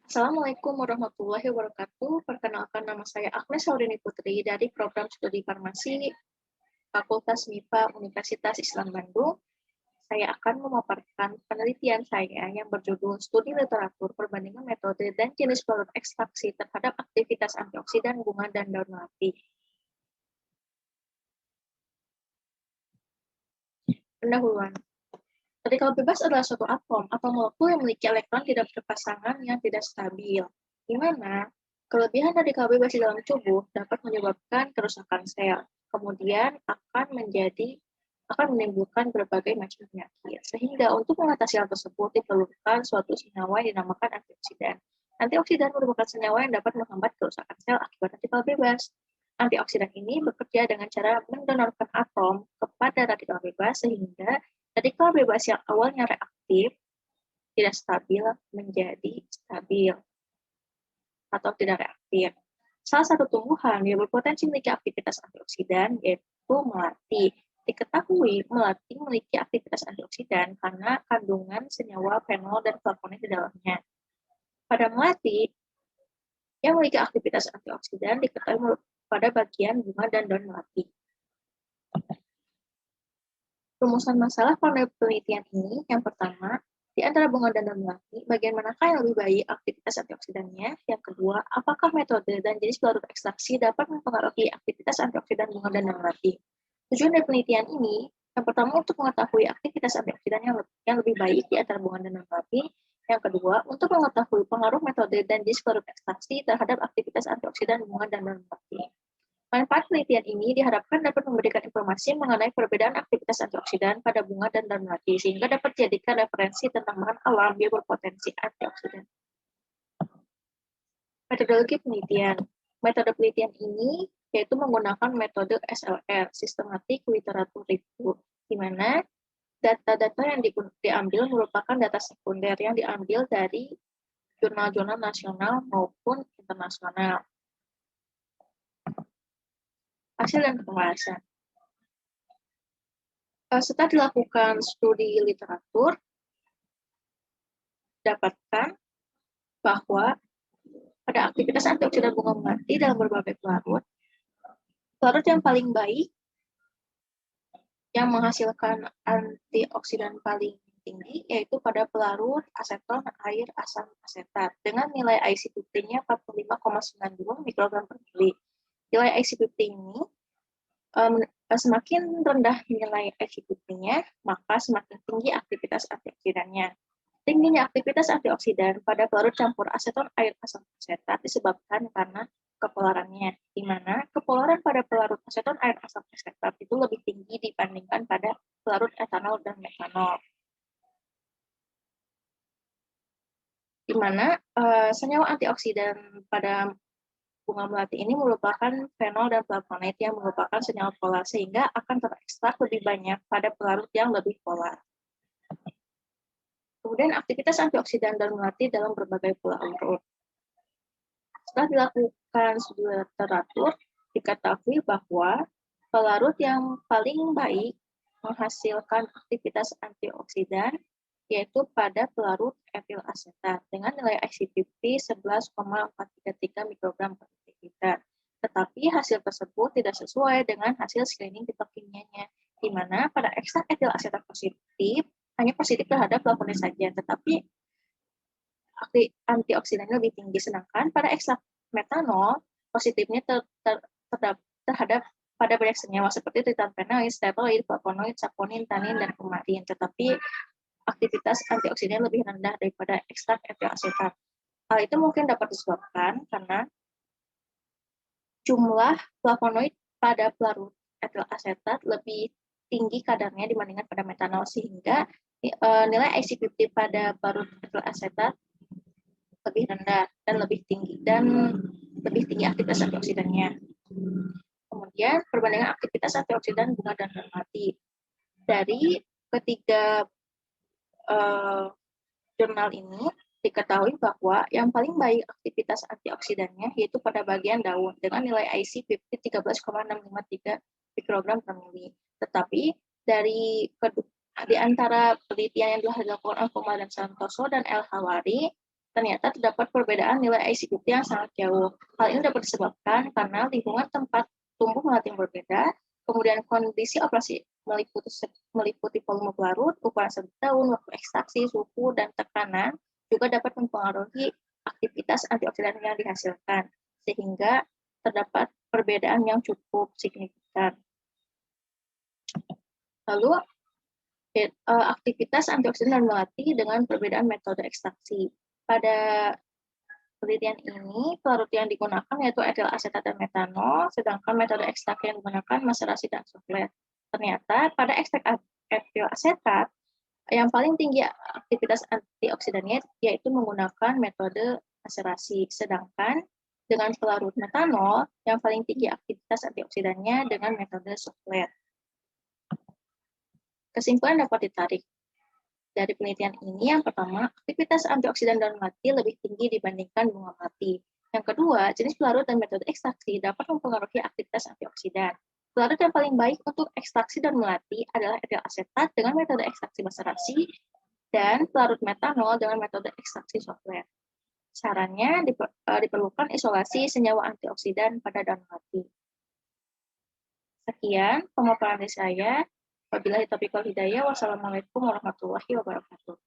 Assalamualaikum warahmatullahi wabarakatuh. Perkenalkan, nama saya Agnes Saudini Putri dari Program Studi Farmasi Fakultas MIPA Universitas Islam Bandung. Saya akan memaparkan penelitian saya yang berjudul Studi Literatur Perbandingan Metode dan Jenis Pelarut Ekstraksi terhadap Aktivitas Antioksidan Bunga dan Daun Melati. Pendahuluan. Radikal bebas adalah suatu atom atau molekul yang memiliki elektron tidak berpasangan yang tidak stabil, di mana kelebihan radikal bebas di dalam tubuh dapat menyebabkan kerusakan sel, kemudian akan menimbulkan berbagai macam penyakit. Sehingga untuk mengatasi hal tersebut diperlukan suatu senyawa yang dinamakan antioksidan. Antioksidan merupakan senyawa yang dapat menghambat kerusakan sel akibat radikal bebas. Antioksidan ini bekerja dengan cara mendonorkan atom kepada radikal bebas sehingga radikal bebas yang awalnya reaktif tidak stabil menjadi stabil atau tidak reaktif. Salah satu tumbuhan yang berpotensi memiliki aktivitas antioksidan yaitu melati. Diketahui melati memiliki aktivitas antioksidan karena kandungan senyawa fenol dan flavonoid di dalamnya. Pada melati yang memiliki aktivitas antioksidan diketahui pada bagian bunga dan daun melati. Rumusan masalah pada penelitian ini, yang pertama, di antara bunga dan daun melati, bagian manakah yang lebih baik aktivitas antioksidannya? Yang kedua, apakah metode dan jenis pelarut ekstraksi dapat mempengaruhi aktivitas antioksidan bunga dan daun melati? Tujuan dari penelitian ini, yang pertama untuk mengetahui aktivitas antioksidan yang lebih baik di antara bunga dan daun melati. Yang kedua, untuk mengetahui pengaruh metode dan jenis pelarut ekstraksi terhadap aktivitas antioksidan bunga dan daun melati. Manfaat penelitian ini diharapkan dapat memberikan informasi mengenai perbedaan aktivitas antioksidan pada bunga dan daun melati, sehingga dapat dijadikan referensi tentang bahan alam yang berpotensi antioksidan. Metodologi penelitian. Metode penelitian ini yaitu menggunakan metode SLR, Systematic Literature Review, di mana data-data yang diambil merupakan data sekunder yang diambil dari jurnal-jurnal nasional maupun internasional. Hasil dan pembahasan. Setelah dilakukan studi literatur, dapatkan bahwa pada aktivitas antioksidan bunga melati dalam berbagai pelarut yang paling baik yang menghasilkan antioksidan paling tinggi yaitu pada pelarut aseton air asam asetat dengan nilai IC50-nya 45,92 mikrogram per mili. Nilai IC50 ini semakin rendah nilai IC50-nya, maka semakin tinggi aktivitas antioksidannya. Tingginya aktivitas antioksidan pada pelarut campur aseton air asam asetat disebabkan karena kepolarannya, di mana kepolaran pada pelarut aseton air asam asetat itu lebih tinggi dibandingkan pada pelarut etanol dan metanol. Di mana senyawa antioksidan pada bunga melati ini merupakan fenol dan flavonoid yang merupakan senyawa polar sehingga akan terekstrak lebih banyak pada pelarut yang lebih polar. Kemudian aktivitas antioksidan daun melati dalam berbagai pelarut. Setelah dilakukan studi literatur, diketahui bahwa pelarut yang paling baik menghasilkan aktivitas antioksidan yaitu pada pelarut etil asetat dengan nilai IC50 11,433 mikrogram per liter. Tetapi hasil tersebut tidak sesuai dengan hasil screening fitokimianya, di mana pada ekstrak etil asetat positif hanya positif terhadap flavonoid saja, tetapi antioksidannya lebih tinggi. Sedangkan pada ekstrak metanol positifnya terhadap pada banyak senyawa seperti triterpenoid, steroid, flavonoid, saponin, tanin, dan kumarin. Tetapi aktivitas antioksidan lebih rendah daripada ekstrak etil asetat. Hal itu mungkin dapat disebabkan karena jumlah flavonoid pada pelarut etil asetat lebih tinggi kadarnya dibandingkan pada metanol, sehingga nilai IC50 pada pelarut etil asetat lebih rendah dan lebih tinggi aktivitas antioksidannya. Kemudian perbandingan aktivitas antioksidan bunga dan melati. Dari ketiga jurnal ini diketahui bahwa yang paling baik aktivitas antioksidannya yaitu pada bagian daun dengan nilai IC50 13,653 mikrogram per mili. Tetapi di antara penelitian yang telah dilakukan oleh Kumar dan Santoso dan El Hawari, ternyata terdapat perbedaan nilai IC50 yang sangat jauh. Hal ini dapat disebabkan karena lingkungan tempat tumbuh melati yang berbeda, kemudian kondisi operasi meliputi volume pelarut, ukuran serbuk daun, waktu ekstraksi, suhu, dan tekanan juga dapat mempengaruhi aktivitas antioksidan yang dihasilkan, sehingga terdapat perbedaan yang cukup signifikan. Lalu, aktivitas antioksidan dan melati dengan perbedaan metode ekstraksi. Pada penelitian ini, pelarut yang digunakan yaitu etil asetat dan metanol, sedangkan metode ekstraksi yang digunakan maserasi dan soflet. Ternyata pada ekstrak etil asetat, yang paling tinggi aktivitas antioksidannya yaitu menggunakan metode maserasi, sedangkan dengan pelarut metanol, yang paling tinggi aktivitas antioksidannya dengan metode soflet. Kesimpulan dapat ditarik dari penelitian ini, yang pertama, aktivitas antioksidan daun melati lebih tinggi dibandingkan bunga melati. Yang kedua, jenis pelarut dan metode ekstraksi dapat mempengaruhi aktivitas antioksidan. Pelarut yang paling baik untuk ekstraksi daun melati adalah etil asetat dengan metode ekstraksi maserasi dan pelarut metanol dengan metode ekstraksi soflet. Sarannya diperlukan isolasi senyawa antioksidan pada daun melati. Sekian pemaparan dari saya. Wabillahi taufiq wal hidayah. Wassalamualaikum warahmatullahi wabarakatuh.